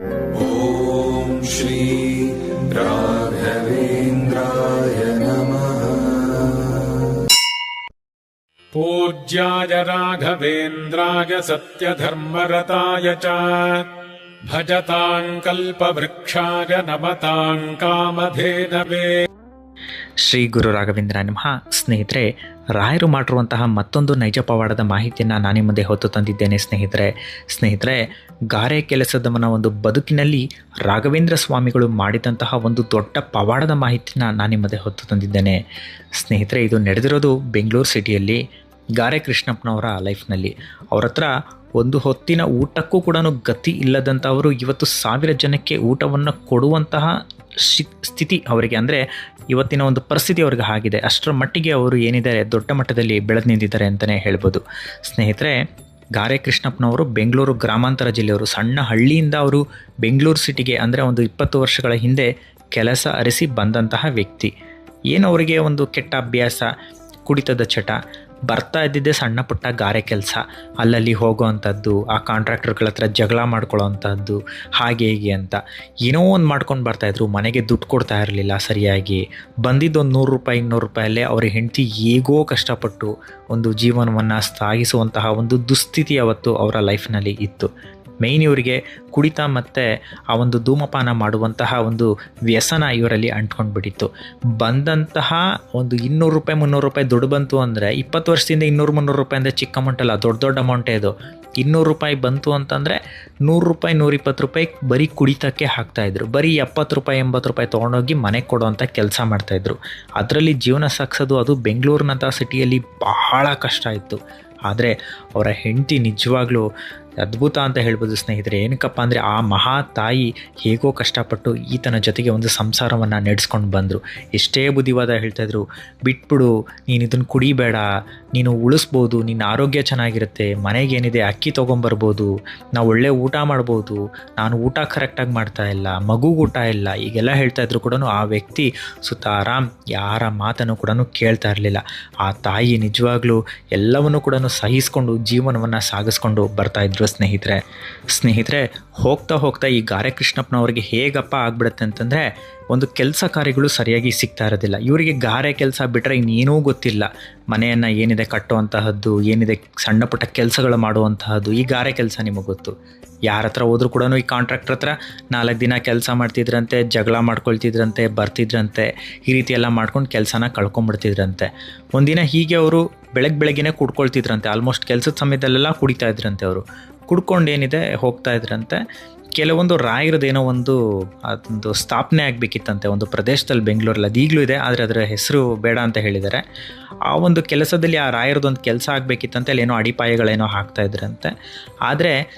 ಓಂ ಶ್ರೀ ರಾಘವೇಂದ್ರಾಯ ನಮಃ. ಪೂಜ್ಯಾಯ ರಾಘವೇಂದ್ರಾಯ ಸತ್ಯಧರ್ಮರತಾಯ ಚ ಭಜತಾಂ ಕಲ್ಪವೃಕ್ಷಾಯ ನಮತಾಂ ಕಾಮಧೇನವೇ. ಶ್ರೀ ಗುರು ರಾಘವೇಂದ್ರ ನಮಃ. ಸ್ನೇಹಿತರೆ, ರಾಯರು ಮಾಡಿರುವಂತಹ ಮತ್ತೊಂದು ನೈಜ ಪವಾಡದ ಮಾಹಿತಿಯನ್ನು ನಾನು ಮುಂದೆ ಹೊತ್ತು ತಂದಿದ್ದೇನೆ. ಸ್ನೇಹಿತರೆ, ಗಾರೆ ಕೆಲಸದವನ ಒಂದು ಬದುಕಿನಲ್ಲಿ ರಾಘವೇಂದ್ರ ಸ್ವಾಮಿಗಳು ಮಾಡಿದಂತಹ ಒಂದು ದೊಡ್ಡ ಪವಾಡದ ಮಾಹಿತಿನ ನಾನು ಮುಂದೆ ಹೊತ್ತು ತಂದಿದ್ದೇನೆ. ಸ್ನೇಹಿತರೆ, ಇದು ನಡೆದಿರೋದು ಬೆಂಗಳೂರು ಸಿಟಿಯಲ್ಲಿ ಗಾರೆ ಕೃಷ್ಣಪ್ಪನವರ ಲೈಫ್ನಲ್ಲಿ. ಅವ್ರ ಹತ್ರ ಒಂದು ಹೊತ್ತಿನ ಊಟಕ್ಕೂ ಕೂಡ ಗತಿ ಇಲ್ಲದಂಥವರು ಇವತ್ತು 1000 ಜನಕ್ಕೆ ಊಟವನ್ನು ಕೊಡುವಂತಹ ಸ್ಥಿತಿ ಅವರಿಗೆ, ಅಂದರೆ ಇವತ್ತಿನ ಒಂದು ಪರಿಸ್ಥಿತಿ ಅವ್ರಿಗೆ ಆಗಿದೆ. ಅಷ್ಟರ ಮಟ್ಟಿಗೆ ಅವರು ಏನಿದ್ದಾರೆ ದೊಡ್ಡ ಮಟ್ಟದಲ್ಲಿ ಬೆಳೆದು ನಿಂತಿದ್ದಾರೆ ಅಂತಲೇ ಹೇಳ್ಬೋದು. ಸ್ನೇಹಿತರೆ, ಗಾರೆ ಕೃಷ್ಣಪ್ಪನವರು ಬೆಂಗಳೂರು ಗ್ರಾಮಾಂತರ ಜಿಲ್ಲೆಯವರು. ಸಣ್ಣ ಹಳ್ಳಿಯಿಂದ ಅವರು ಬೆಂಗಳೂರು ಸಿಟಿಗೆ ಅಂದರೆ ಒಂದು 20 ವರ್ಷಗಳ ಹಿಂದೆ ಕೆಲಸ ಅರಿಸಿ ಬಂದಂತಹ ವ್ಯಕ್ತಿ. ಏನು ಅವರಿಗೆ ಒಂದು ಕೆಟ್ಟ ಅಭ್ಯಾಸ, ಕುಡಿತದ ಚಟ, ಬರ್ತಾ ಇದ್ದಿದ್ದೆ ಸಣ್ಣ ಪುಟ್ಟ ಗಾರೆ ಕೆಲಸ, ಅಲ್ಲಲ್ಲಿ ಹೋಗೋವಂಥದ್ದು, ಆ ಕಾಂಟ್ರಾಕ್ಟರ್ಗಳ ಹತ್ರ ಜಗಳ ಮಾಡ್ಕೊಳ್ಳೋವಂಥದ್ದು, ಹಾಗೆ ಹೀಗೆ ಅಂತ ಏನೋ ಒಂದು ಮಾಡ್ಕೊಂಡು ಬರ್ತಾಯಿದ್ರು. ಮನೆಗೆ ದುಡ್ಡು ಕೊಡ್ತಾ ಇರಲಿಲ್ಲ ಸರಿಯಾಗಿ. ಬಂದಿದ್ದು ಒಂದು 100 ರೂಪಾಯಿ 200 ರೂಪಾಯಲ್ಲೇ ಅವ್ರ ಹೆಂಡತಿ ಹೇಗೋ ಕಷ್ಟಪಟ್ಟು ಒಂದು ಜೀವನವನ್ನು ಸಾಗಿಸುವಂತಹ ಒಂದು ದುಸ್ಥಿತಿ ಅವತ್ತು ಅವರ ಲೈಫ್ನಲ್ಲಿ ಇತ್ತು. ಮೇಯ್ನ್ ಇವರಿಗೆ ಕುಡಿತ ಮತ್ತು ಆ ಒಂದು ಧೂಮಪಾನ ಮಾಡುವಂತಹ ಒಂದು ವ್ಯಸನ ಇವರಲ್ಲಿ ಅಂಟ್ಕೊಂಡು ಬಿಟ್ಟಿತ್ತು. ಬಂದಂತಹ ಒಂದು 200 ರೂಪಾಯಿ 300 ರೂಪಾಯಿ ದುಡ್ಡು ಬಂತು ಅಂದರೆ, 20 ವರ್ಷದಿಂದ 200-300 ರೂಪಾಯಿ ಅಂದರೆ ಚಿಕ್ಕ ಅಮೌಂಟ್ ಅಲ್ಲ, ದೊಡ್ಡ ಅಮೌಂಟೇ ಇದು. 200 ರೂಪಾಯಿ ಬಂತು ಅಂತಂದರೆ 100 ರೂಪಾಯಿ 120 ರೂಪಾಯಿ ಬರೀ ಕುಡಿತಕ್ಕೆ ಹಾಕ್ತಾಯಿದ್ರು. ಬರೀ 70 ರೂಪಾಯಿ 80 ರೂಪಾಯಿ ತೊಗೊಂಡೋಗಿ ಮನೆಗೆ ಕೊಡೋವಂಥ ಕೆಲಸ ಮಾಡ್ತಾಯಿದ್ರು. ಅದರಲ್ಲಿ ಜೀವನ ಸಾಗಿಸೋದು ಅದು ಬೆಂಗಳೂರಿನಂಥ ಸಿಟಿಯಲ್ಲಿ ಬಹಳ ಕಷ್ಟ ಇತ್ತು. ಆದರೆ ಅವರ ಹೆಂಡತಿ ನಿಜವಾಗ್ಲೂ ಅದ್ಭುತ ಅಂತ ಹೇಳ್ಬೋದು. ಸ್ನೇಹಿತರೆ, ಏನಕ್ಕಪ್ಪ ಅಂದರೆ ಆ ಮಹಾ ತಾಯಿ ಹೇಗೋ ಕಷ್ಟಪಟ್ಟು ಈತನ ಜೊತೆಗೆ ಒಂದು ಸಂಸಾರವನ್ನು ನಡೆಸ್ಕೊಂಡು ಬಂದರು. ಎಷ್ಟೇ ಬುದ್ಧಿವಾದ ಹೇಳ್ತಾಯಿದ್ರು, ಬಿಟ್ಬಿಡು, ನೀನು ಇದನ್ನು ಕುಡಿಬೇಡ, ನೀನು ಉಳಿಸ್ಬೋದು, ನಿನ್ನ ಆರೋಗ್ಯ ಚೆನ್ನಾಗಿರುತ್ತೆ, ಮನೆಗೇನಿದೆ ಅಕ್ಕಿ ತೊಗೊಂಬರ್ಬೋದು, ನಾವು ಒಳ್ಳೆ ಊಟ ಮಾಡ್ಬೋದು, ನಾನು ಊಟ ಕರೆಕ್ಟಾಗಿ ಮಾಡ್ತಾಯಿಲ್ಲ, ಮಗುಗೆ ಊಟ ಇಲ್ಲ, ಈಗೆಲ್ಲ ಹೇಳ್ತಾಯಿದ್ರು ಕೂಡ ಆ ವ್ಯಕ್ತಿ ಸುತ್ತ ಆರಾಮ್ ಯಾರ ಮಾತನ್ನು ಕೂಡ ಕೇಳ್ತಾ ಇರಲಿಲ್ಲ. ಆ ತಾಯಿ ನಿಜವಾಗ್ಲೂ ಎಲ್ಲವನ್ನೂ ಕೂಡ ಸಹಿಸ್ಕೊಂಡು ಜೀವನವನ್ನು ಸಾಗಿಸ್ಕೊಂಡು ಬರ್ತಾಯಿದ್ರು. ಸ್ನೇಹಿತರೆ, ಹೋಗ್ತಾ ಈ ಗಾರೆ ಕೃಷ್ಣಪ್ಪನವ್ರಿಗೆ ಹೇಗಪ್ಪ ಆಗ್ಬಿಡುತ್ತೆ ಅಂತಂದರೆ, ಒಂದು ಕೆಲಸ ಕಾರ್ಯಗಳು ಸರಿಯಾಗಿ ಸಿಗ್ತಾ ಇರೋದಿಲ್ಲ. ಇವರಿಗೆ ಗಾರೆ ಕೆಲಸ ಬಿಟ್ಟರೆ ಇನ್ನೇನೂ ಗೊತ್ತಿಲ್ಲ. ಮನೆಯನ್ನು ಏನಿದೆ ಕಟ್ಟುವಂತಹದ್ದು, ಏನಿದೆ ಸಣ್ಣ ಪುಟ್ಟ ಕೆಲಸಗಳು ಮಾಡುವಂತಹದ್ದು, ಈ ಗಾರೆ ಕೆಲಸ ನಿಮಗೆ ಗೊತ್ತು. ಯಾರ ಹತ್ರ ಹೋದ್ರೂ ಕೂಡ ಈ ಕಾಂಟ್ರಾಕ್ಟರ್ ಹತ್ರ 4 ದಿನ ಕೆಲಸ ಮಾಡ್ತಿದ್ರಂತೆ, ಜಗಳ ಮಾಡ್ಕೊಳ್ತಿದ್ರಂತೆ, ಬರ್ತಿದ್ರಂತೆ, ಈ ರೀತಿ ಎಲ್ಲ ಮಾಡ್ಕೊಂಡು ಕೆಲಸನ ಕಳ್ಕೊಂಬಿಡ್ತಿದ್ರಂತೆ. ಒಂದಿನ ಹೀಗೆ ಅವರು ಬೆಳಗ್ಗೆನೇ ಕುಡ್ಕೊಳ್ತಿದ್ರಂತೆ. ಆಲ್ಮೋಸ್ಟ್ ಕೆಲಸದ ಸಮಯದಲ್ಲೆಲ್ಲ ಕುಡಿತಾ ಇದ್ರಂತೆ. ಅವರು ಕುಡ್ಕೊಂಡು ಏನಿದೆ ಹೋಗ್ತಾ ಇದ್ರಂತೆ. ಕೆಲವೊಂದು ರಾಯರದೇನೋ ಅದೊಂದು ಸ್ಥಾಪನೆ ಆಗಬೇಕಿತ್ತಂತೆ ಒಂದು ಪ್ರದೇಶದಲ್ಲಿ, ಬೆಂಗಳೂರಲ್ಲಿ. ಅದು ಈಗಲೂ ಇದೆ, ಆದರೆ ಅದರ ಹೆಸರು ಬೇಡ ಅಂತ ಹೇಳಿದ್ದಾರೆ. ಆ ಒಂದು ಕೆಲಸದಲ್ಲಿ ಆ ರಾಯರದೊಂದು ಕೆಲಸ ಆಗಬೇಕಿತ್ತಂತೆ. ಅಲ್ಲೇನೋ ಅಡಿಪಾಯಗಳೇನೋ ಹಾಕ್ತಾ ಇದ್ರಂತೆ. ಆದರೆ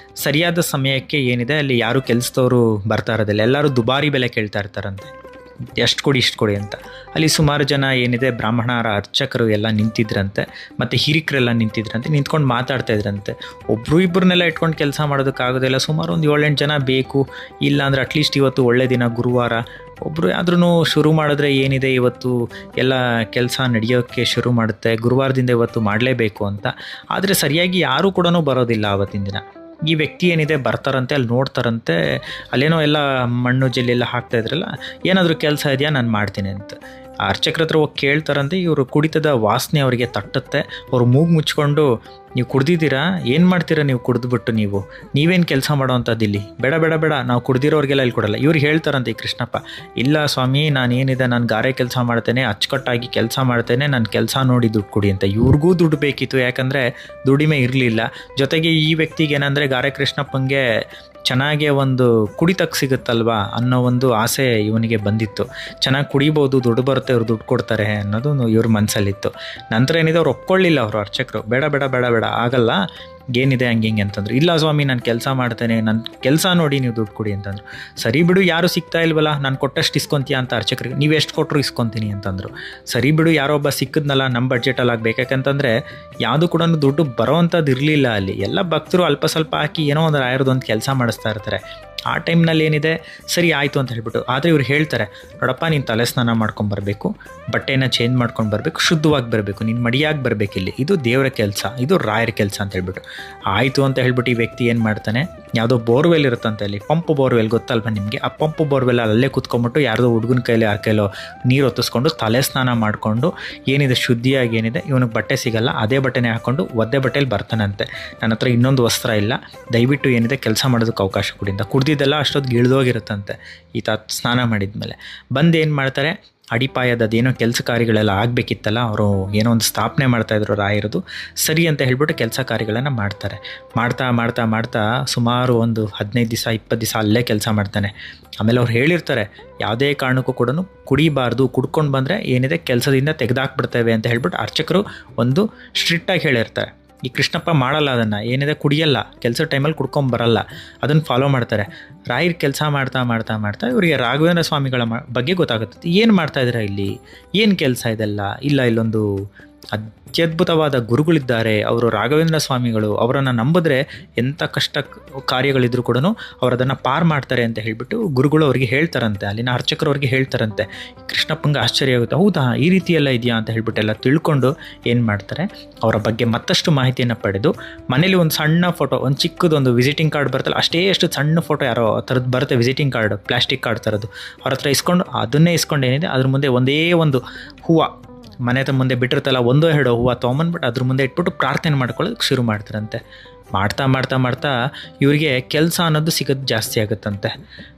ಸರಿಯಾದ ಸಮಯಕ್ಕೆ ಏನಿದೆ ಅಲ್ಲಿ ಯಾರು ಕೆಲಸದವರು ಬರ್ತಾ ಇರೋದಿಲ್ಲ. ಎಲ್ಲರೂ ದುಬಾರಿ ಬೆಲೆ ಕೇಳ್ತಾ ಇರ್ತಾರಂತೆ, ಎಷ್ಟು ಕೊಡಿ ಇಷ್ಟು ಕೊಡಿ ಅಂತ. ಅಲ್ಲಿ ಸುಮಾರು ಜನ ಏನಿದೆ ಬ್ರಾಹ್ಮಣರ ಅರ್ಚಕರು ಎಲ್ಲ ನಿಂತಿದ್ರಂತೆ, ಮತ್ತು ಹಿರಿಕರೆಲ್ಲ ನಿಂತಿದ್ರಂತೆ. ನಿಂತ್ಕೊಂಡು ಮಾತಾಡ್ತಾ ಇದ್ರಂತೆ. ಒಬ್ಬರು ಇಬ್ಬರನ್ನೆಲ್ಲ ಇಟ್ಕೊಂಡು ಕೆಲಸ ಮಾಡೋದಕ್ಕಾಗೋದಿಲ್ಲ. ಸುಮಾರು ಒಂದು 7-8 ಜನ ಬೇಕು. ಇಲ್ಲ ಅಂದರೆ ಅಟ್ಲೀಸ್ಟ್ ಇವತ್ತು ಒಳ್ಳೆ ದಿನ ಗುರುವಾರ, ಒಬ್ಬರು ಆದ್ರೂ ಶುರು ಮಾಡಿದ್ರೆ ಏನಿದೆ ಇವತ್ತು ಎಲ್ಲ ಕೆಲಸ ನಡೆಯೋಕ್ಕೆ ಶುರು ಮಾಡುತ್ತೆ, ಗುರುವಾರದಿಂದ ಇವತ್ತು ಮಾಡಲೇಬೇಕು ಅಂತ. ಆದರೆ ಸರಿಯಾಗಿ ಯಾರೂ ಕೂಡ ಬರೋದಿಲ್ಲ ಆವತ್ತಿನ ದಿನ. ಈ ವ್ಯಕ್ತಿ ಏನಿದೆ ಬರ್ತಾರಂತೆ, ಅಲ್ಲಿ ನೋಡ್ತಾರಂತೆ, ಅಲ್ಲೇನೋ ಎಲ್ಲ ಮಣ್ಣು ಜಲ್ಲೆಲ್ಲ ಹಾಕ್ತಾಯಿದ್ರಲ್ಲ, ಏನಾದರೂ ಕೆಲಸ ಇದೆಯಾ, ನಾನು ಮಾಡ್ತೀನಿ ಅಂತ. ಆ ಅರ್ಚಕ್ರ ಹತ್ರ ಹೋಗಿ ಕೇಳ್ತಾರಂತೆ. ಇವರು ಕುಡಿತದ ವಾಸನೆ ಅವರಿಗೆ ತಟ್ಟುತ್ತೆ. ಅವರು ಮೂಗು ಮುಚ್ಕೊಂಡು, ನೀವು ಕುಡ್ದಿದ್ದೀರಾ, ಏನು ಮಾಡ್ತೀರಾ ನೀವು ಕುಡಿದ್ಬಿಟ್ಟು, ನೀವೇನು ಕೆಲಸ ಮಾಡೋವಂಥದ್ದು ಇಲ್ಲಿ, ಬೇಡ ಬೇಡ ಬೇಡ, ನಾವು ಕುಡ್ದಿರೋರಿಗೆಲ್ಲ ಇಲ್ಲಿ ಕೊಡಲ್ಲ. ಇವ್ರು ಹೇಳ್ತಾರಂತೆ ಈ ಕೃಷ್ಣಪ್ಪ, ಇಲ್ಲ ಸ್ವಾಮಿ, ನಾನೇನಿದೆ ನಾನು ಗಾರೆ ಕೆಲಸ ಮಾಡ್ತೇನೆ, ಅಚ್ಚುಕಟ್ಟಾಗಿ ಕೆಲಸ ಮಾಡ್ತೇನೆ, ನನ್ನ ಕೆಲಸ ನೋಡಿ ದುಡ್ಡು ಕೊಡಿ ಅಂತ. ಇವ್ರಿಗೂ ದುಡ್ಡು ಬೇಕಿತ್ತು, ಯಾಕಂದರೆ ದುಡಿಮೆ ಇರಲಿಲ್ಲ. ಜೊತೆಗೆ ಈ ವ್ಯಕ್ತಿಗೆ ಏನಂದರೆ ಗಾರೆ ಕೃಷ್ಣಪ್ಪಂಗೆ ಚೆನ್ನಾಗೇ ಒಂದು ಕುಡಿತಕ್ಕೆ ಸಿಗುತ್ತಲ್ವಾ ಅನ್ನೋ ಒಂದು ಆಸೆ ಇವನಿಗೆ ಬಂದಿತ್ತು. ಚೆನ್ನಾಗಿ ಕುಡಿಬೋದು, ದುಡ್ಡು ಬರುತ್ತೆ, ಅವ್ರು ದುಡ್ಡು ಕೊಡ್ತಾರೆ ಅನ್ನೋದು ಇವ್ರ ಮನಸ್ಸಲ್ಲಿತ್ತು. ನಂತರ ಏನಿದೆ ಅವ್ರು ಒಪ್ಕೊಳ್ಳಿಲ್ಲ, ಅವರು ಅರ್ಚಕರು. ಬೇಡ ಬೇಡ ಬೇಡ ಬೇಡ, ಆಗಲ್ಲ, ಏನಿದೆ ಹಂಗೆ ಹಿಂಗೆ ಅಂತಂದ್ರು. ಇಲ್ಲ ಸ್ವಾಮಿ, ನಾನು ಕೆಲಸ ಮಾಡ್ತೇನೆ, ನನ್ನ ಕೆಲಸ ನೋಡಿ ನೀವು ದುಡ್ಡು ಕೊಡಿ ಅಂತಂದರು. ಸರಿ ಬಿಡು, ಯಾರು ಸಿಗ್ತಾ ಇಲ್ವಲ್ಲ, ನಾನು ಕೊಟ್ಟಷ್ಟು ಇಸ್ಕೊತೀಯ ಅಂತ ಅರ್ಚಕರಿಗೆ. ನೀವು ಎಷ್ಟು ಕೊಟ್ಟರು ಇಸ್ಕೊತೀನಿ ಅಂತಂದರು. ಸರಿ ಬಿಡು, ಯಾರೊಬ್ಬ ಸಿಕ್ಕಿದ್ನಲ್ಲ ನಮ್ಮ ಬಡ್ಜೆಟಲ್ಲಿ ಆಗಬೇಕು. ಯಾಕಂತಂದರೆ ಯಾವುದು ಕೂಡ ದುಡ್ಡು ಬರೋವಂಥದ್ದು ಇರಲಿಲ್ಲ ಅಲ್ಲಿ. ಎಲ್ಲ ಭಕ್ತರು ಅಲ್ಪ ಸ್ವಲ್ಪ ಹಾಕಿ ಏನೋ ಒಂದು ರಾಯರದೊಂದು ಕೆಲಸ ಮಾಡಿಸ್ತಾ ಇರ್ತಾರೆ. ಆ ಟೈಮ್ನಲ್ಲಿ ಏನಿದೆ ಸರಿ ಆಯಿತು ಅಂತ ಹೇಳ್ಬಿಟ್ಟು. ಆದರೆ ಇವ್ರು ಹೇಳ್ತಾರೆ, ನೋಡಪ್ಪ ನೀನು ತಲೆ ಸ್ನಾನ ಮಾಡ್ಕೊಂಬರ್ಬೇಕು, ಬಟ್ಟೆನ ಚೇಂಜ್ ಮಾಡ್ಕೊಂಡು ಬರಬೇಕು, ಶುದ್ಧವಾಗಿ ಬರಬೇಕು, ನೀನು ಮಡಿಯಾಗಿ ಬರಬೇಕಿಲ್ಲಿ, ಇದು ದೇವರ ಕೆಲಸ, ಇದು ರಾಯರ ಕೆಲಸ ಅಂತ ಹೇಳ್ಬಿಟ್ಟು. ಆಯಿತು ಅಂತ ಹೇಳ್ಬಿಟ್ಟು ಈ ವ್ಯಕ್ತಿ ಏನು ಮಾಡ್ತಾನೆ, ಯಾವುದೋ ಬೋರ್ವೆಲ್ ಇರುತ್ತಂತೆ ಅಲ್ಲಿ, ಪಂಪ್ ಬೋರ್ವೆಲ್ ಗೊತ್ತಲ್ವ ನಿಮಗೆ, ಆ ಪಂಪ್ ಬೋರ್ವೆಲ್ ಅಲ್ಲೇ ಕೂತ್ಕೊಂಡ್ಬಿಟ್ಟು ಯಾರ್ದೋ ಹುಡುಗನ ಕೈಲಿ ಯಾರ ಕೈಲೋ ನೀರು ಹೊತ್ತಿಸ್ಕೊಂಡು ತಲೆ ಸ್ನಾನ ಮಾಡಿಕೊಂಡು ಏನಿದೆ ಶುದ್ಧಿಯಾಗಿ ಏನಿದೆ, ಇವನಿಗೆ ಬಟ್ಟೆ ಸಿಗಲ್ಲ, ಅದೇ ಬಟ್ಟೆನೇ ಹಾಕ್ಕೊಂಡು ಒದ್ದೆ ಬಟ್ಟೆಲಿ ಬರ್ತಾನಂತೆ. ನನ್ನ ಹತ್ರ ಇನ್ನೊಂದು ವಸ್ತ್ರ ಇಲ್ಲ, ದಯವಿಟ್ಟು ಏನಿದೆ ಕೆಲಸ ಮಾಡೋದಕ್ಕೆ ಅವಕಾಶ ಕೊಡಿಂದ. ಕುಡ್ದಿದ್ದೆಲ್ಲ ಅಷ್ಟೊತ್ತಿಗೆ ಇಳಿದೋಗಿರುತ್ತಂತೆ ಈತ ಸ್ನಾನ ಮಾಡಿದ್ಮೇಲೆ. ಬಂದು ಏನು ಮಾಡ್ತಾರೆ, ಅಡಿಪಾಯದ ಅದೇನೋ ಕೆಲಸ ಕಾರ್ಯಗಳೆಲ್ಲ ಆಗಬೇಕಿತ್ತಲ್ಲ, ಅವರು ಏನೋ ಒಂದು ಸ್ಥಾಪನೆ ಮಾಡ್ತಾಯಿದ್ರು ರಾಯರದು, ಸರಿ ಅಂತ ಹೇಳ್ಬಿಟ್ಟು ಕೆಲಸ ಕಾರ್ಯಗಳನ್ನು ಮಾಡ್ತಾರೆ. ಮಾಡ್ತಾ ಮಾಡ್ತಾ ಮಾಡ್ತಾ ಸುಮಾರು ಒಂದು 15 ದಿವಸ 20 ದಿವಸ ಅಲ್ಲೇ ಕೆಲಸ ಮಾಡ್ತಾನೆ. ಆಮೇಲೆ ಅವ್ರು ಹೇಳಿರ್ತಾರೆ, ಯಾವುದೇ ಕಾರಣಕ್ಕೂ ಕೂಡ ಕುಡಿಬಾರ್ದು, ಕುಡ್ಕೊಂಡು ಬಂದರೆ ಏನಿದೆ ಕೆಲಸದಿಂದ ತೆಗೆದಾಕ್ಬಿಡ್ತೇವೆ ಅಂತ ಹೇಳ್ಬಿಟ್ಟು ಅರ್ಚಕರು ಒಂದು ಸ್ಟ್ರಿಕ್ಟಾಗಿ ಹೇಳಿರ್ತಾರೆ. ಈ ಕೃಷ್ಣಪ್ಪ ಮಾಡಲ್ಲ ಅದನ್ನು, ಏನಿದೆ ಕುಡಿಯಲ್ಲ, ಕೆಲಸ ಟೈಮಲ್ಲಿ ಕುಡ್ಕೊಂಬರಲ್ಲ, ಅದನ್ನು ಫಾಲೋ ಮಾಡ್ತಾರೆ. ರಾಯರ್ ಕೆಲಸ ಮಾಡ್ತಾ ಮಾಡ್ತಾ ಮಾಡ್ತಾ ಇವರಿಗೆ ರಾಘವೇಂದ್ರ ಸ್ವಾಮಿಗಳ ಬಗ್ಗೆ ಗೊತ್ತಾಗುತ್ತೆ. ಏನು ಮಾಡ್ತಾಯಿದ್ದೀರಾ ಇಲ್ಲಿ, ಏನು ಕೆಲಸ ಇದೆಲ್ಲ, ಇಲ್ಲ ಇಲ್ಲೊಂದು ಅತ್ಯದ್ಭುತವಾದ ಗುರುಗಳಿದ್ದಾರೆ, ಅವರು ರಾಘವೇಂದ್ರ ಸ್ವಾಮಿಗಳು, ಅವರನ್ನು ನಂಬಿದ್ರೆ ಎಂಥ ಕಷ್ಟ ಕಾರ್ಯಗಳಿದ್ರೂ ಕೂಡ ಅವರು ಅದನ್ನು ಪಾರು ಮಾಡ್ತಾರೆ ಅಂತ ಹೇಳಿಬಿಟ್ಟು ಗುರುಗಳು ಅವ್ರಿಗೆ ಹೇಳ್ತಾರಂತೆ, ಅಲ್ಲಿನ ಅರ್ಚಕರು ಅವ್ರಿಗೆ ಹೇಳ್ತಾರಂತೆ. ಕೃಷ್ಣಪ್ಪಂಗೆ ಆಶ್ಚರ್ಯ ಆಗುತ್ತೆ, ಹೌದಾ ಈ ರೀತಿ ಎಲ್ಲ ಇದೆಯಾ ಅಂತ ಹೇಳ್ಬಿಟ್ಟೆಲ್ಲ ತಿಳ್ಕೊಂಡು ಏನು ಮಾಡ್ತಾರೆ, ಅವರ ಬಗ್ಗೆ ಮತ್ತಷ್ಟು ಮಾಹಿತಿಯನ್ನು ಪಡೆದು ಮನೇಲಿ ಒಂದು ಸಣ್ಣ ಫೋಟೋ, ಒಂದು ಚಿಕ್ಕದೊಂದು ವಿಸಿಟಿಂಗ್ ಕಾರ್ಡ್ ಬರ್ತಲ್ಲ, ಅಷ್ಟು ಸಣ್ಣ ಫೋಟೋ ಯಾರೋ ಥರದ್ದು ಬರುತ್ತೆ, ವಿಸಿಟಿಂಗ್ ಕಾರ್ಡ್, ಪ್ಲಾಸ್ಟಿಕ್ ಕಾರ್ಡ್ ಥರದ್ದು, ಅವ್ರ ಹತ್ರ ಇಸ್ಕೊಂಡು ಅದನ್ನೇ ಇಸ್ಕೊಂಡು ಏನಿದೆ ಅದ್ರ ಮುಂದೆ ಒಂದೇ ಒಂದು ಹೂವು ಮನೆ ಮುಂದೆ ಬಿಟ್ಟಿರ್ತಲ್ಲ, 1-2 ಹೂವು ತೊಗೊಂಬಂದ್ಬಿಟ್ಟು ಅದ್ರ ಮುಂದೆ ಇಟ್ಬಿಟ್ಟು ಪ್ರಾರ್ಥನೆ ಮಾಡ್ಕೊಳ್ಳೋದಕ್ಕೆ ಶುರು ಮಾಡ್ತಾರಂತೆ. ಮಾಡ್ತಾ ಮಾಡ್ತಾ ಮಾಡ್ತಾ ಇವರಿಗೆ ಕೆಲಸ ಅನ್ನೋದು ಸಿಗೋದು ಜಾಸ್ತಿ ಆಗುತ್ತಂತೆ.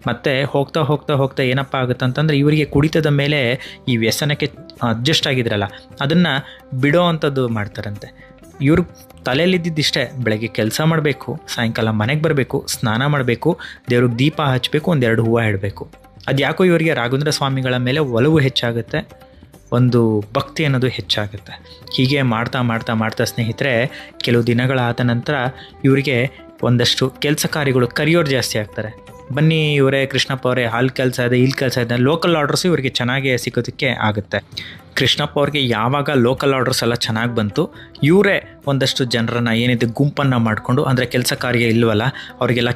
ಮತ್ತು ಹೋಗ್ತಾ ಹೋಗ್ತಾ ಹೋಗ್ತಾ ಏನಪ್ಪ ಆಗುತ್ತಂತಂದರೆ ಇವರಿಗೆ ಕುಡಿತದ ಮೇಲೆ ಈ ವ್ಯಸನಕ್ಕೆ ಅಡ್ಜಸ್ಟ್ ಆಗಿದ್ರಲ್ಲ ಅದನ್ನು ಬಿಡೋ ಅಂಥದ್ದು ಮಾಡ್ತಾರಂತೆ. ಇವ್ರ ತಲೆಯಲ್ಲಿದ್ದಿದ್ದಿಷ್ಟೇ, ಬೆಳಗ್ಗೆ ಕೆಲಸ ಮಾಡಬೇಕು, ಸಾಯಂಕಾಲ ಮನೆಗೆ ಬರಬೇಕು, ಸ್ನಾನ ಮಾಡಬೇಕು, ದೇವ್ರಿಗೆ ದೀಪ ಹಚ್ಚಬೇಕು, 1-2 ಹೂವು ಇಡಬೇಕು. ಅದು ಯಾಕೋ ಇವರಿಗೆ ರಾಘವೇಂದ್ರ ಸ್ವಾಮಿಗಳ ಮೇಲೆ ಒಲವು ಹೆಚ್ಚಾಗುತ್ತೆ, ಒಂದು ಭಕ್ತಿ ಅನ್ನೋದು ಹೆಚ್ಚಾಗುತ್ತೆ. ಹೀಗೆ ಮಾಡ್ತಾ ಮಾಡ್ತಾ ಮಾಡ್ತಾ ಸ್ನೇಹಿತರೆ ಕೆಲವು ದಿನಗಳಾದ ನಂತರ ಇವರಿಗೆ ಒಂದಷ್ಟು ಕೆಲಸ ಕಾರ್ಯಗಳು ಕರಿಯೋರು ಜಾಸ್ತಿ ಆಗ್ತಾರೆ. ಬನ್ನಿ ಇವರೇ ಕೃಷ್ಣಪ್ಪ ಅವರೇ, ಅಲ್ಲಿ ಕೆಲಸ ಇದೆ, ಇಲ್ಲಿ ಕೆಲಸ ಇದೆ, ಲೋಕಲ್ ಆರ್ಡರ್ಸು ಇವರಿಗೆ ಚೆನ್ನಾಗೇ ಸಿಗೋದಕ್ಕೆ ಆಗುತ್ತೆ. ಕೃಷ್ಣಪ್ಪ ಅವ್ರಿಗೆ ಯಾವಾಗ ಲೋಕಲ್ ಆರ್ಡರ್ಸ್ ಎಲ್ಲ ಚೆನ್ನಾಗಿ ಬಂತು, ಇವರೇ ಒಂದಷ್ಟು ಜನರನ್ನು ಏನಿದೆ ಗುಂಪನ್ನು ಮಾಡಿಕೊಂಡು, ಅಂದರೆ ಕೆಲಸ ಕಾರ್ಯ ಇಲ್ವಲ್ಲ ಅವರಿಗೆಲ್ಲ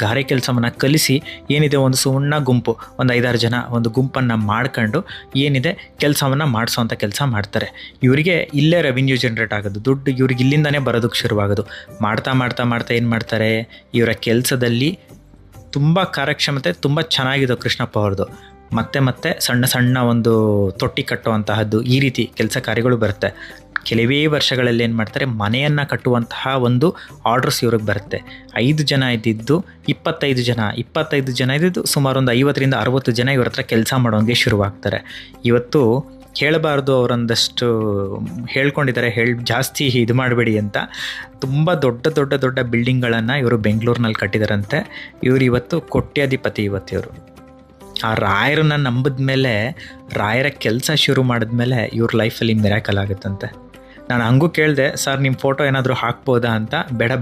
ಗಾರೆ ಕೆಲಸವನ್ನು ಕಲಿಸಿ ಏನಿದೆ ಒಂದು ಸಣ್ಣ ಗುಂಪು, ಒಂದು 5-6 ಜನ ಒಂದು ಗುಂಪನ್ನು ಮಾಡ್ಕೊಂಡು ಏನಿದೆ ಕೆಲಸವನ್ನು ಮಾಡಿಸೋವಂಥ ಕೆಲಸ ಮಾಡ್ತಾರೆ. ಇವರಿಗೆ ಇಲ್ಲೇ ರೆವಿನ್ಯೂ ಜನ್ರೇಟ್ ಆಗೋದು, ದುಡ್ಡು ಇವ್ರಿಗೆ ಇಲ್ಲಿಂದನೇ ಬರೋದಕ್ಕೆ ಶುರುವಾಗೋದು. ಮಾಡ್ತಾ ಮಾಡ್ತಾ ಮಾಡ್ತಾ ಏನು ಮಾಡ್ತಾರೆ, ಇವರ ಕೆಲಸದಲ್ಲಿ ತುಂಬ ಕಾರ್ಯಕ್ಷಮತೆ ತುಂಬ ಚೆನ್ನಾಗಿದೆ ಕೃಷ್ಣಪ್ಪ ಅವ್ರದ್ದು. ಮತ್ತೆ ಸಣ್ಣ ಸಣ್ಣ ಒಂದು ತೊಟ್ಟಿ ಕಟ್ಟುವಂತಹದ್ದು, ಈ ರೀತಿ ಕೆಲಸ ಕಾರ್ಯಗಳು ಬರುತ್ತೆ. ಕೆಲವೇ ವರ್ಷಗಳಲ್ಲಿ ಏನು ಮಾಡ್ತಾರೆ, ಮನೆಯನ್ನು ಕಟ್ಟುವಂತಹ ಒಂದು ಆರ್ಡರ್ಸ್ ಇವ್ರಿಗೆ ಬರುತ್ತೆ. 5 ಜನ ಇದ್ದಿದ್ದು 25 ಜನ ಇದ್ದಿದ್ದು ಸುಮಾರು ಒಂದು 50-60 ಜನ ಇವ್ರ ಹತ್ರ ಕೆಲಸ ಮಾಡೋಂಗೆ ಶುರುವಾಗ್ತಾರೆ. ಇವತ್ತು ಹೇಳಬಾರ್ದು, ಅವರೊಂದಷ್ಟು ಹೇಳ್ಕೊಂಡಿದ್ದಾರೆ, ಜಾಸ್ತಿ ಇದು ಮಾಡಬೇಡಿ ಅಂತ. ತುಂಬ ದೊಡ್ಡ ಬಿಲ್ಡಿಂಗ್ಗಳನ್ನು ಇವರು ಬೆಂಗಳೂರಿನಲ್ಲಿ ಕಟ್ಟಿದಾರಂತೆ. ಇವರು ಇವತ್ತು ಕೋಟ್ಯಾಧಿಪತಿ. ಇವರು ಆ ರಾಯರನ್ನ ನಂಬಿದ ಮೇಲೆ, ರಾಯರ ಕೆಲಸ ಶುರು ಮಾಡಿದ್ಮೇಲೆ ಇವ್ರ ಲೈಫಲ್ಲಿ ಮಿರಾಕಲ್ ಆಗುತ್ತಂತೆ. ನಾನು ಹಂಗೂ ಕೇಳಿದೆ, ಸರ್ ನಿಮ್ಮ ಫೋಟೋ ಏನಾದರೂ ಹಾಕ್ಬೋದಾ ಅಂತ. ಬೇಡ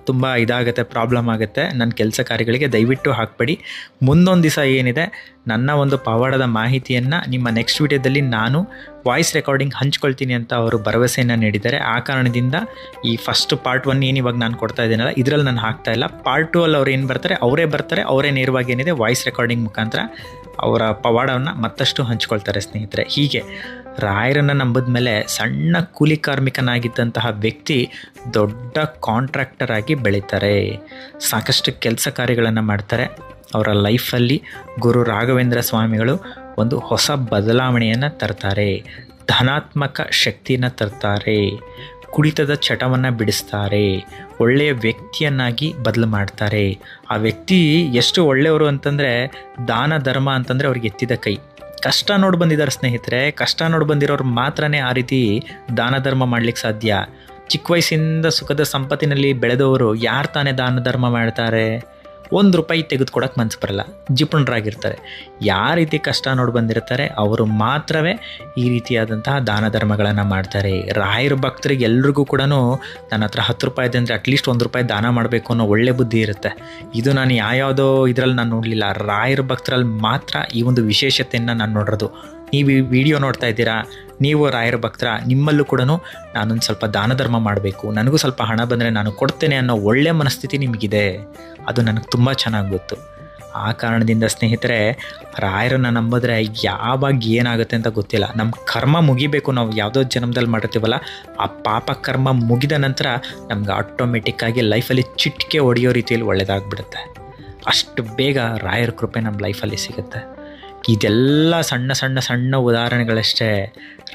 ತುಂಬ ಇದಾಗುತ್ತೆ, ಪ್ರಾಬ್ಲಮ್ ಆಗುತ್ತೆ, ನನ್ನ ಕೆಲಸ ಕಾರ್ಯಗಳಿಗೆ ದಯವಿಟ್ಟು ಹಾಕಬೇಡಿ. ಮುಂದೊಂದು ದಿವಸ ಏನಿದೆ ನನ್ನ ಒಂದು ಪವಾಡದ ಮಾಹಿತಿಯನ್ನು ನಿಮ್ಮ ನೆಕ್ಸ್ಟ್ ವಿಡಿಯೋದಲ್ಲಿ ನಾನು ವಾಯ್ಸ್ ರೆಕಾರ್ಡಿಂಗ್ ಹಂಚ್ಕೊಳ್ತೀನಿ ಅಂತ ಅವರು ಭರವಸೆಯನ್ನು ನೀಡಿದ್ದಾರೆ. ಆ ಕಾರಣದಿಂದ ಈ ಫಸ್ಟ್ ಪಾರ್ಟ್ 1 ಏನು ಇವಾಗ ನಾನು ಕೊಡ್ತಾ ಇದ್ದೀನಲ್ಲ ಇದರಲ್ಲಿ ನಾನು ಹಾಕ್ತಾ ಇಲ್ಲ. ಪಾರ್ಟ್ 2 ಅಲ್ಲಿ ಅವ್ರು ಏನು ಬರ್ತಾರೆ, ಅವರೇ ನೇರವಾಗಿ ಏನಿದೆ ವಾಯ್ಸ್ ರೆಕಾರ್ಡಿಂಗ್ ಮುಖಾಂತರ ಅವರ ಪವಾಡವನ್ನು ಮತ್ತಷ್ಟು ಹಂಚ್ಕೊಳ್ತಾರೆ ಸ್ನೇಹಿತರೆ. ಹೀಗೆ ರಾಯರನ್ನು ನಂಬಿದ ಮೇಲೆ ಸಣ್ಣ ಕೂಲಿ ಕಾರ್ಮಿಕನಾಗಿದ್ದಂತಹ ವ್ಯಕ್ತಿ ದೊಡ್ಡ ಕಾಂಟ್ರಾಕ್ಟರ್ ಆಗಿ ಬೆಳೀತಾರೆ. ಸಾಕಷ್ಟು ಕೆಲಸ ಕಾರ್ಯಗಳನ್ನು ಮಾಡ್ತಾರೆ. ಅವರ ಲೈಫಲ್ಲಿ ಗುರು ರಾಘವೇಂದ್ರ ಸ್ವಾಮಿಗಳು ಒಂದು ಹೊಸ ಬದಲಾವಣೆಯನ್ನು ತರ್ತಾರೆ, ಧನಾತ್ಮಕ ಶಕ್ತಿಯನ್ನು ತರ್ತಾರೆ, ಕುಡಿತದ ಚಟವನ್ನು ಬಿಡಿಸ್ತಾರೆ, ಒಳ್ಳೆಯ ವ್ಯಕ್ತಿಯನ್ನಾಗಿ ಬದಲು ಮಾಡ್ತಾರೆ. ಆ ವ್ಯಕ್ತಿ ಎಷ್ಟು ಒಳ್ಳೆಯವರು ಅಂತಂದರೆ, ದಾನ ಧರ್ಮ ಅಂತಂದರೆ ಅವ್ರಿಗೆ ಎತ್ತಿದ ಕೈ. ಕಷ್ಟ ನೋಡಿ ಬಂದಿದ್ದಾರೆ ಸ್ನೇಹಿತರೆ, ಕಷ್ಟ ನೋಡಿ ಬಂದಿರೋರು ಮಾತ್ರನೇ ಆ ರೀತಿ ದಾನ ಧರ್ಮ ಮಾಡಲಿಕ್ಕೆ ಸಾಧ್ಯ. ಚಿಕ್ಕ ವಯಸ್ಸಿಂದ ಸುಖದ ಸಂಪತ್ತಿನಲ್ಲಿ ಬೆಳೆದವರು ಯಾರು ತಾನೇ ದಾನ ಧರ್ಮ ಮಾಡ್ತಾರೆ? ₹1 ತೆಗೆದುಕೊಡೋಕೆ ಮನಸ್ಸು ಬರಲ್ಲ, ಜಿಪುಣರಾಗಿರ್ತಾರೆ. ಯಾವ ರೀತಿ ಕಷ್ಟ ನೋಡಿ ಬಂದಿರ್ತಾರೆ ಅವರು ಮಾತ್ರವೇ ಈ ರೀತಿಯಾದಂತಹ ದಾನ ಧರ್ಮಗಳನ್ನು ಮಾಡ್ತಾರೆ. ರಾಯರ ಭಕ್ತರಿಗೆ ಎಲ್ರಿಗೂ ಕೂಡ ನನ್ನ ಹತ್ರ ₹10 ಇದೆ ಅಂದರೆ ಅಟ್ಲೀಸ್ಟ್ ₹1 ದಾನ ಮಾಡಬೇಕು ಅನ್ನೋ ಒಳ್ಳೆ ಬುದ್ಧಿ ಇರುತ್ತೆ. ಇದು ನಾನು ಯಾವುದೋ ಇದರಲ್ಲಿ ನಾನು ನೋಡಲಿಲ್ಲ, ರಾಯರ ಭಕ್ತರಲ್ಲಿ ಮಾತ್ರ ಈ ಒಂದು ವಿಶೇಷತೆಯನ್ನು ನಾನು ನೋಡಿರೋದು. ನೀವು ಈ ವಿಡಿಯೋ ನೋಡ್ತಾ ಇದ್ದೀರಾ, ನೀವು ರಾಯರ ಭಕ್ತರ, ನಿಮ್ಮಲ್ಲೂ ಕೂಡ ನಾನೊಂದು ಸ್ವಲ್ಪ ದಾನ ಧರ್ಮ ಮಾಡಬೇಕು, ನನಗೂ ಸ್ವಲ್ಪ ಹಣ ಬಂದರೆ ನಾನು ಕೊಡ್ತೇನೆ ಅನ್ನೋ ಒಳ್ಳೆಯ ಮನಸ್ಥಿತಿ ನಿಮಗಿದೆ. ಅದು ನನಗೆ ತುಂಬ ಚೆನ್ನಾಗಿ ಗೊತ್ತು. ಆ ಕಾರಣದಿಂದ ಸ್ನೇಹಿತರೆ, ರಾಯರನ್ನು ನಂಬಿದ್ರೆ ಯಾವಾಗ ಏನಾಗುತ್ತೆ ಅಂತ ಗೊತ್ತಿಲ್ಲ. ನಮ್ಮ ಕರ್ಮ ಮುಗಿಬೇಕು, ನಾವು ಯಾವುದೋ ಜನ್ಮದಲ್ಲಿ ಮಾಡಿರ್ತೀವಲ್ಲ, ಆ ಪಾಪ ಕರ್ಮ ಮುಗಿದ ನಂತರ ನಮ್ಗೆ ಆಟೋಮೆಟಿಕ್ಕಾಗಿ ಲೈಫಲ್ಲಿ ಚಿಟಿಕೆ ಹೊಡೆಯೋ ರೀತಿಯಲ್ಲಿ ಒಳ್ಳೆಯದಾಗ್ಬಿಡುತ್ತೆ. ಅಷ್ಟು ಬೇಗ ರಾಯರ ಕೃಪೆ ನಮ್ಮ ಲೈಫಲ್ಲಿ ಸಿಗುತ್ತೆ. ಇದೆಲ್ಲ ಸಣ್ಣ ಸಣ್ಣ ಸಣ್ಣ ಉದಾಹರಣೆಗಳಷ್ಟೇ.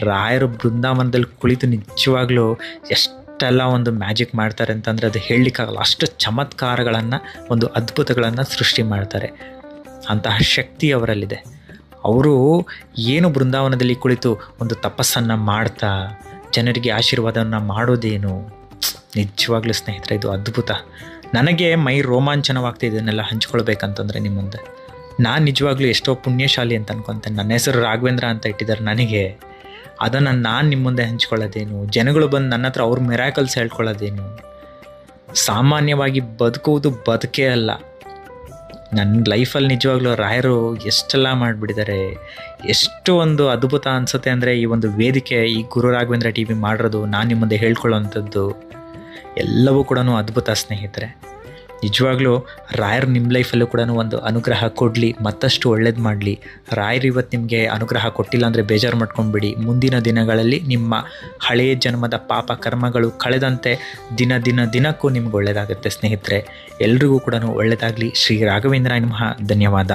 ರಾಯರು ಬೃಂದಾವನದಲ್ಲಿ ಕುಳಿತು ನಿಜವಾಗ್ಲೂ ಎಷ್ಟೆಲ್ಲ ಒಂದು ಮ್ಯಾಜಿಕ್ ಮಾಡ್ತಾರೆ ಅಂತಂದರೆ ಅದು ಹೇಳಲಿಕ್ಕಾಗಲ್ಲ. ಅಷ್ಟು ಚಮತ್ಕಾರಗಳನ್ನು, ಒಂದು ಅದ್ಭುತಗಳನ್ನು ಸೃಷ್ಟಿ ಮಾಡ್ತಾರೆ. ಅಂತಹ ಶಕ್ತಿ ಅವರಲ್ಲಿದೆ. ಅವರು ಏನು ಬೃಂದಾವನದಲ್ಲಿ ಕುಳಿತು ಒಂದು ತಪಸ್ಸನ್ನು ಮಾಡ್ತಾ ಜನರಿಗೆ ಆಶೀರ್ವಾದವನ್ನು ಮಾಡೋದೇನು, ನಿಜವಾಗ್ಲೂ ಸ್ನೇಹಿತರೆ ಇದು ಅದ್ಭುತ. ನನಗೆ ಮೈ ರೋಮಾಂಚನವಾಗ್ತಾ ಇದನ್ನೆಲ್ಲ ಹಂಚ್ಕೊಳ್ಬೇಕಂತಂದರೆ ನಿಮ್ಮ ಮುಂದೆ. ನಾನು ನಿಜವಾಗ್ಲೂ ಎಷ್ಟೋ ಪುಣ್ಯಶಾಲಿ ಅಂತ ಅನ್ಕೊತೇನೆ. ನನ್ನ ಹೆಸರು ರಾಘವೇಂದ್ರ ಅಂತ ಇಟ್ಟಿದ್ದಾರೆ ನನಗೆ. ಅದನ್ನು ನಾನು ನಿಮ್ಮ ಮುಂದೆ ಹಂಚ್ಕೊಳ್ಳೋದೇನು, ಜನಗಳು ಬಂದು ನನ್ನ ಹತ್ರ ಅವ್ರ ಮಿರಾಕಲ್ಸ್ ಹೇಳ್ಕೊಳ್ಳೋದೇನು. ಸಾಮಾನ್ಯವಾಗಿ ಬದುಕುವುದು ಬದುಕೇ ಅಲ್ಲ. ನನ್ನ ಲೈಫಲ್ಲಿ ನಿಜವಾಗ್ಲೂ ರಾಯರು ಎಷ್ಟೆಲ್ಲ ಮಾಡಿಬಿಟ್ಟಿದ್ದಾರೆ. ಎಷ್ಟು ಒಂದು ಅದ್ಭುತ ಅನಿಸುತ್ತೆ ಅಂದರೆ ಈ ಒಂದು ವೇದಿಕೆ, ಈ ಗುರು ರಾಘವೇಂದ್ರ TV ಮಾಡಿರೋದು, ನಾನು ನಿಮ್ಮ ಮುಂದೆ ಹೇಳ್ಕೊಳ್ಳೋವಂಥದ್ದು ಎಲ್ಲವೂ ಕೂಡ ಅದ್ಭುತ ಸ್ನೇಹಿತರೆ. ನಿಜವಾಗ್ಲೂ ರಾಯರು ನಿಮ್ಮ ಲೈಫಲ್ಲೂ ಕೂಡ ಒಂದು ಅನುಗ್ರಹ ಕೊಡಲಿ, ಮತ್ತಷ್ಟು ಒಳ್ಳೇದು ಮಾಡಲಿ. ರಾಯರು ಇವತ್ತು ನಿಮಗೆ ಅನುಗ್ರಹ ಕೊಟ್ಟಿಲ್ಲ ಅಂದರೆ ಬೇಜಾರು ಮಾಡ್ಕೊಂಬಿಡಿ. ಮುಂದಿನ ದಿನಗಳಲ್ಲಿ ನಿಮ್ಮ ಹಳೆಯ ಜನ್ಮದ ಪಾಪ ಕರ್ಮಗಳು ಕಳೆದಂತೆ ದಿನಕ್ಕೂ ನಿಮ್ಗೆ ಒಳ್ಳೆಯದಾಗುತ್ತೆ ಸ್ನೇಹಿತರೆ. ಎಲ್ರಿಗೂ ಕೂಡ ಒಳ್ಳೆಯದಾಗಲಿ. ಶ್ರೀ ರಾಘವೇಂದ್ರ ನಮಃ. ಧನ್ಯವಾದ.